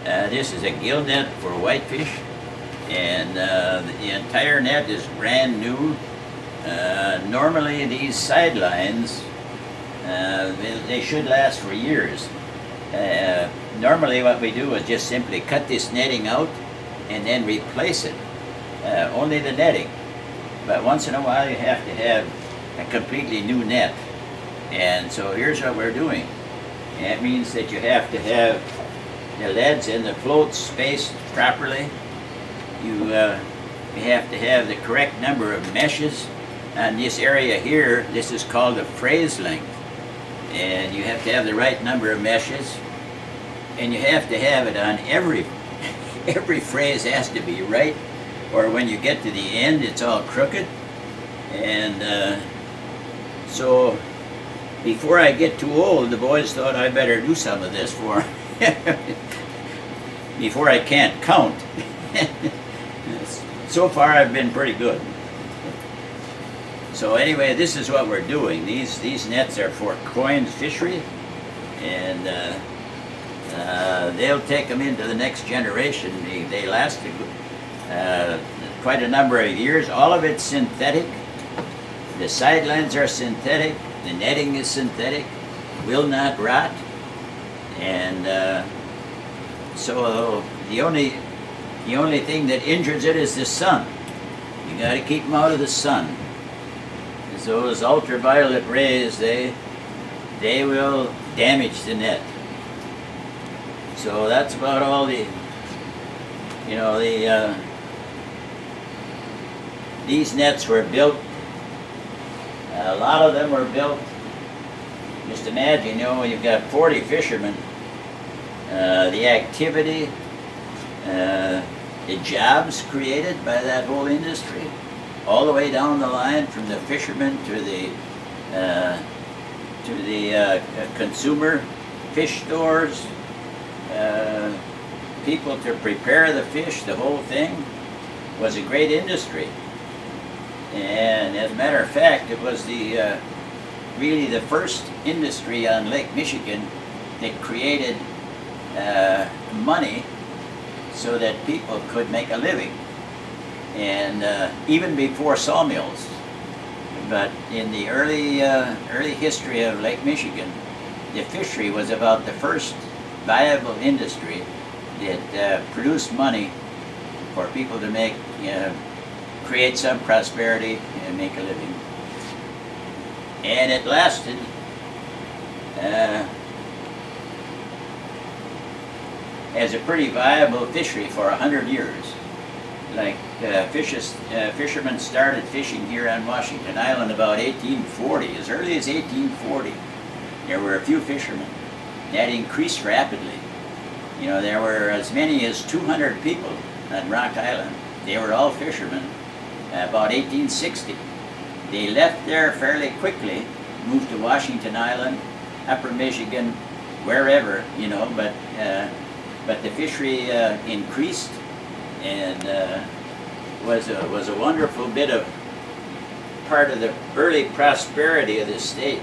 This is a gill net for whitefish, and the entire net is brand new. Normally these sidelines, they should last for years. Normally what we do is just simply cut this netting out and then replace it, only the netting. But once in a while you have to have a completely new net. And so here's what we're doing. That means that you have to have the leads and the floats spaced properly. You have to have the correct number of meshes. On this area here, this is called a phrase length. And you have to have the right number of meshes. And you have to have it on every phrase has to be right, or when you get to the end, it's all crooked. And so before I get too old, the boys thought I better do some of this for before I can't count. So far I've been pretty good. So anyway, this is what we're doing. These nets are for coins fishery, and they'll take them into the next generation. They last quite a number of years. All of it's synthetic. The sidelines are synthetic. The netting is synthetic. Will not rot. And so the only thing that injures it is the sun. You got to keep them out of the sun. Those ultraviolet rays, they will damage the net. So that's about all these nets were built. A lot of them were built. Just imagine, you've got 40 fishermen. The activity, the jobs created by that whole industry, all the way down the line from the fishermen to the consumer, fish stores, people to prepare the fish. The whole thing was a great industry. And as a matter of fact, it was really the first industry on Lake Michigan that created money so that people could make a living. And even before sawmills. But in the early history of Lake Michigan, the fishery was about the first viable industry that produced money for people to make, create some prosperity and make a living. And it lasted as a pretty viable fishery for 100 years. Like fishermen started fishing here on Washington Island about 1840. As early as 1840, there were a few fishermen. That increased rapidly. There were as many as 200 people on Rock Island. They were all fishermen. About 1860, they left there fairly quickly, moved to Washington Island, Upper Michigan, wherever, but the fishery increased. And was a wonderful bit of part of the early prosperity of the state.